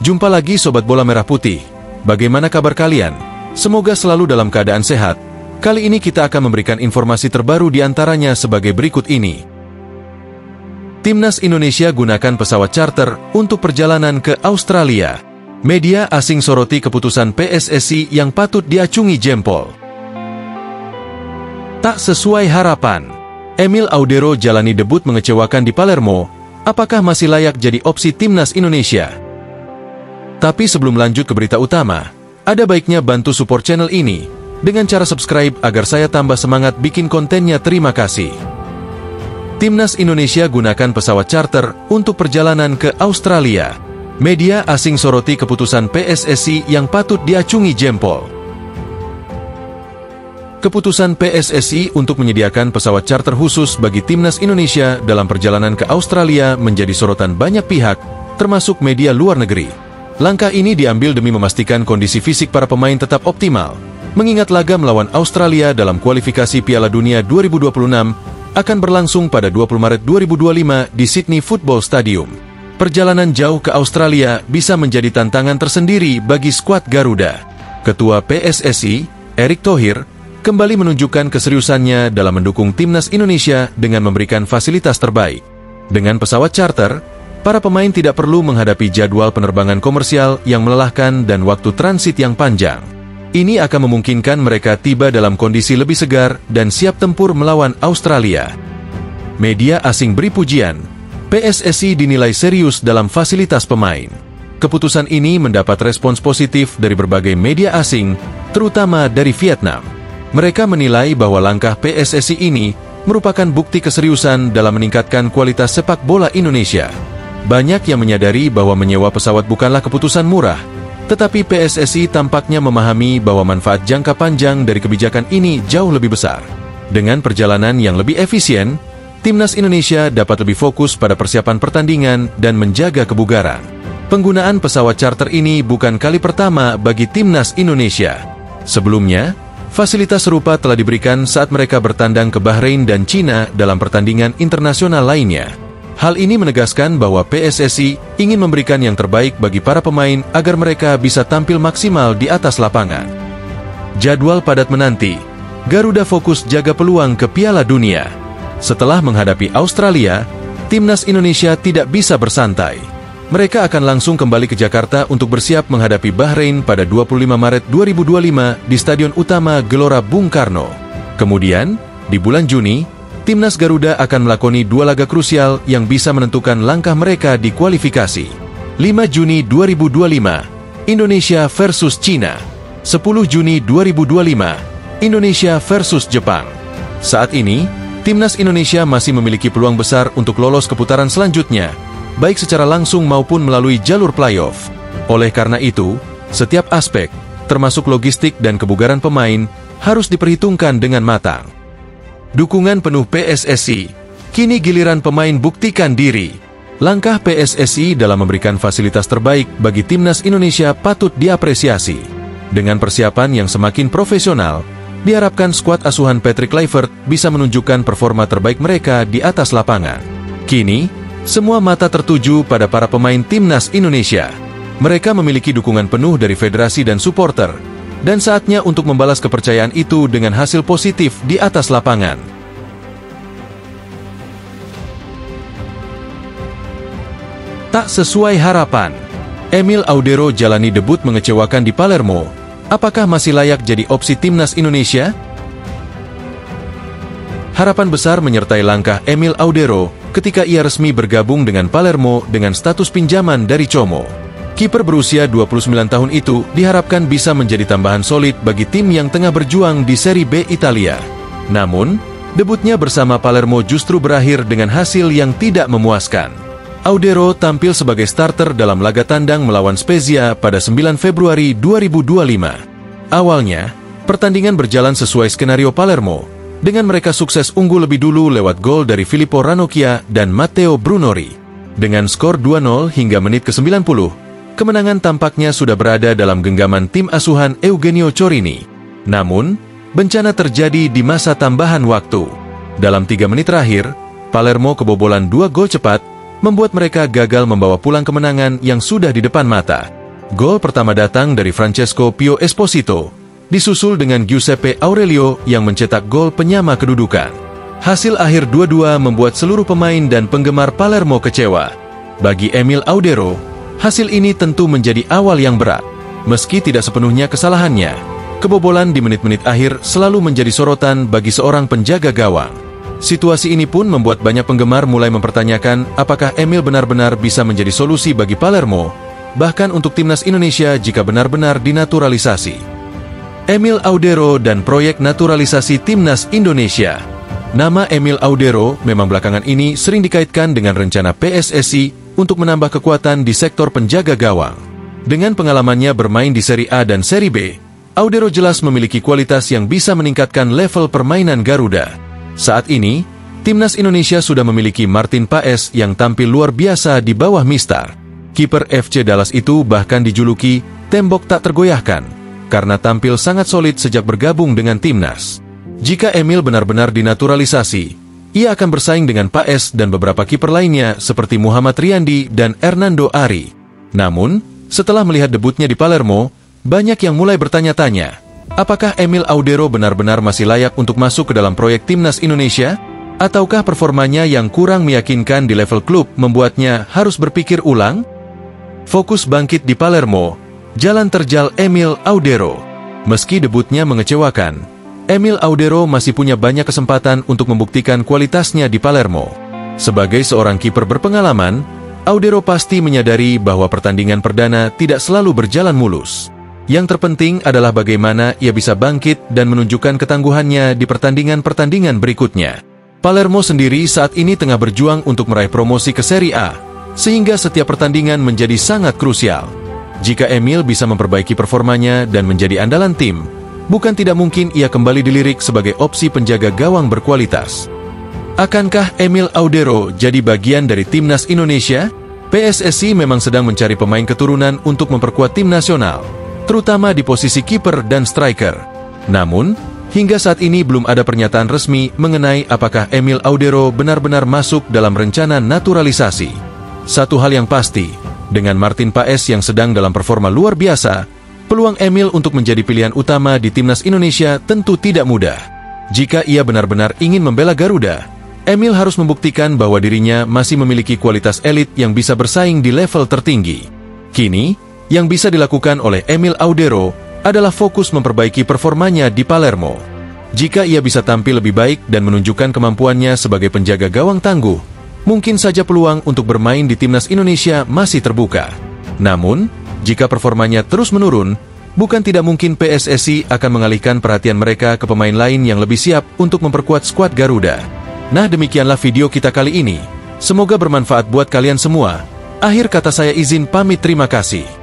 Jumpa lagi Sobat Bola Merah Putih. Bagaimana kabar kalian? Semoga selalu dalam keadaan sehat. Kali ini kita akan memberikan informasi terbaru di antaranya sebagai berikut ini. Timnas Indonesia gunakan pesawat charter untuk perjalanan ke Australia. Media asing soroti keputusan PSSI yang patut diacungi jempol. Tak sesuai harapan. Emil Audero jalani debut mengecewakan di Palermo. Apakah masih layak jadi opsi Timnas Indonesia? Tapi sebelum lanjut ke berita utama, ada baiknya bantu support channel ini dengan cara subscribe agar saya tambah semangat bikin kontennya. Terima kasih. Timnas Indonesia gunakan pesawat charter untuk perjalanan ke Australia. Media asing soroti keputusan PSSI yang patut diacungi jempol. Keputusan PSSI untuk menyediakan pesawat charter khusus bagi Timnas Indonesia dalam perjalanan ke Australia menjadi sorotan banyak pihak, termasuk media luar negeri. Langkah ini diambil demi memastikan kondisi fisik para pemain tetap optimal, mengingat laga melawan Australia dalam kualifikasi Piala Dunia 2026 akan berlangsung pada 20 Maret 2025 di Sydney Football Stadium. Perjalanan jauh ke Australia bisa menjadi tantangan tersendiri bagi skuad Garuda. Ketua PSSI, Erick Thohir, kembali menunjukkan keseriusannya dalam mendukung Timnas Indonesia dengan memberikan fasilitas terbaik. Dengan pesawat charter, para pemain tidak perlu menghadapi jadwal penerbangan komersial yang melelahkan dan waktu transit yang panjang. Ini akan memungkinkan mereka tiba dalam kondisi lebih segar dan siap tempur melawan Australia. Media asing beri pujian. PSSI dinilai serius dalam fasilitas pemain. Keputusan ini mendapat respons positif dari berbagai media asing, terutama dari Vietnam. Mereka menilai bahwa langkah PSSI ini merupakan bukti keseriusan dalam meningkatkan kualitas sepak bola Indonesia. Banyak yang menyadari bahwa menyewa pesawat bukanlah keputusan murah, tetapi PSSI tampaknya memahami bahwa manfaat jangka panjang dari kebijakan ini jauh lebih besar. Dengan perjalanan yang lebih efisien, Timnas Indonesia dapat lebih fokus pada persiapan pertandingan dan menjaga kebugaran. Penggunaan pesawat charter ini bukan kali pertama bagi Timnas Indonesia. Sebelumnya, fasilitas serupa telah diberikan saat mereka bertandang ke Bahrain dan Cina dalam pertandingan internasional lainnya. Hal ini menegaskan bahwa PSSI ingin memberikan yang terbaik bagi para pemain agar mereka bisa tampil maksimal di atas lapangan. Jadwal padat menanti. Garuda fokus jaga peluang ke Piala Dunia. Setelah menghadapi Australia, Timnas Indonesia tidak bisa bersantai. Mereka akan langsung kembali ke Jakarta untuk bersiap menghadapi Bahrain pada 25 Maret 2025 di Stadion Utama Gelora Bung Karno. Kemudian, di bulan Juni, Timnas Garuda akan melakoni 2 laga krusial yang bisa menentukan langkah mereka di kualifikasi. 5 Juni 2025, Indonesia versus Cina. 10 Juni 2025, Indonesia versus Jepang. Saat ini, Timnas Indonesia masih memiliki peluang besar untuk lolos ke putaran selanjutnya, baik secara langsung maupun melalui jalur playoff. Oleh karena itu, setiap aspek, termasuk logistik dan kebugaran pemain, harus diperhitungkan dengan matang. Dukungan penuh PSSI. Kini giliran pemain buktikan diri. Langkah PSSI dalam memberikan fasilitas terbaik bagi Timnas Indonesia patut diapresiasi. Dengan persiapan yang semakin profesional, diharapkan skuad asuhan Patrick Kluivert bisa menunjukkan performa terbaik mereka di atas lapangan. Kini, semua mata tertuju pada para pemain Timnas Indonesia. Mereka memiliki dukungan penuh dari federasi dan supporter, dan saatnya untuk membalas kepercayaan itu dengan hasil positif di atas lapangan. Tak sesuai harapan. Emil Audero jalani debut mengecewakan di Palermo. Apakah masih layak jadi opsi Timnas Indonesia? Harapan besar menyertai langkah Emil Audero ketika ia resmi bergabung dengan Palermo dengan status pinjaman dari Como. Kiper berusia 29 tahun itu diharapkan bisa menjadi tambahan solid bagi tim yang tengah berjuang di Serie B Italia. Namun, debutnya bersama Palermo justru berakhir dengan hasil yang tidak memuaskan. Audero tampil sebagai starter dalam laga tandang melawan Spezia pada 9 Februari 2025. Awalnya, pertandingan berjalan sesuai skenario Palermo, dengan mereka sukses unggul lebih dulu lewat gol dari Filippo Ranocchia dan Matteo Brunori. Dengan skor 2-0 hingga menit ke-90, kemenangan tampaknya sudah berada dalam genggaman tim asuhan Eugenio Chorini. Namun, bencana terjadi di masa tambahan waktu. Dalam 3 menit terakhir, Palermo kebobolan 2 gol cepat, membuat mereka gagal membawa pulang kemenangan yang sudah di depan mata. Gol pertama datang dari Francesco Pio Esposito, disusul dengan Giuseppe Aurelio yang mencetak gol penyama kedudukan. Hasil akhir 2-2 membuat seluruh pemain dan penggemar Palermo kecewa. Bagi Emil Audero, hasil ini tentu menjadi awal yang berat. Meski tidak sepenuhnya kesalahannya, kebobolan di menit-menit akhir selalu menjadi sorotan bagi seorang penjaga gawang. Situasi ini pun membuat banyak penggemar mulai mempertanyakan apakah Emil benar-benar bisa menjadi solusi bagi Palermo, bahkan untuk timnas Indonesia jika benar-benar dinaturalisasi. Emil Audero dan proyek naturalisasi timnas Indonesia. Nama Emil Audero memang belakangan ini sering dikaitkan dengan rencana PSSI untuk menambah kekuatan di sektor penjaga gawang. Dengan pengalamannya bermain di Serie A dan Serie B, Audero jelas memiliki kualitas yang bisa meningkatkan level permainan Garuda. Saat ini, timnas Indonesia sudah memiliki Martin Paes yang tampil luar biasa di bawah Mistar. Kiper FC Dallas itu bahkan dijuluki tembok tak tergoyahkan, karena tampil sangat solid sejak bergabung dengan timnas. Jika Emil benar-benar dinaturalisasi, ia akan bersaing dengan Paes dan beberapa kiper lainnya seperti Muhammad Riyandi dan Hernando Ari. Namun, setelah melihat debutnya di Palermo, banyak yang mulai bertanya-tanya, apakah Emil Audero benar-benar masih layak untuk masuk ke dalam proyek timnas Indonesia? Ataukah performanya yang kurang meyakinkan di level klub membuatnya harus berpikir ulang? Fokus bangkit di Palermo, jalan terjal Emil Audero. Meski debutnya mengecewakan, Emil Audero masih punya banyak kesempatan untuk membuktikan kualitasnya di Palermo. Sebagai seorang kiper berpengalaman, Audero pasti menyadari bahwa pertandingan perdana tidak selalu berjalan mulus. Yang terpenting adalah bagaimana ia bisa bangkit dan menunjukkan ketangguhannya di pertandingan-pertandingan berikutnya. Palermo sendiri saat ini tengah berjuang untuk meraih promosi ke Serie A, sehingga setiap pertandingan menjadi sangat krusial. Jika Emil bisa memperbaiki performanya dan menjadi andalan tim, bukan tidak mungkin ia kembali dilirik sebagai opsi penjaga gawang berkualitas. Akankah Emil Audero jadi bagian dari timnas Indonesia? PSSI memang sedang mencari pemain keturunan untuk memperkuat tim nasional, terutama di posisi kiper dan striker. Namun, hingga saat ini belum ada pernyataan resmi mengenai apakah Emil Audero benar-benar masuk dalam rencana naturalisasi. Satu hal yang pasti, dengan Martin Paes yang sedang dalam performa luar biasa, peluang Emil untuk menjadi pilihan utama di timnas Indonesia tentu tidak mudah. Jika ia benar-benar ingin membela Garuda, Emil harus membuktikan bahwa dirinya masih memiliki kualitas elit yang bisa bersaing di level tertinggi. Kini, yang bisa dilakukan oleh Emil Audero adalah fokus memperbaiki performanya di Palermo. Jika ia bisa tampil lebih baik dan menunjukkan kemampuannya sebagai penjaga gawang tangguh, mungkin saja peluang untuk bermain di timnas Indonesia masih terbuka. Namun, jika performanya terus menurun, bukan tidak mungkin PSSI akan mengalihkan perhatian mereka ke pemain lain yang lebih siap untuk memperkuat skuad Garuda. Nah, demikianlah video kita kali ini. Semoga bermanfaat buat kalian semua. Akhir kata saya izin pamit, terima kasih.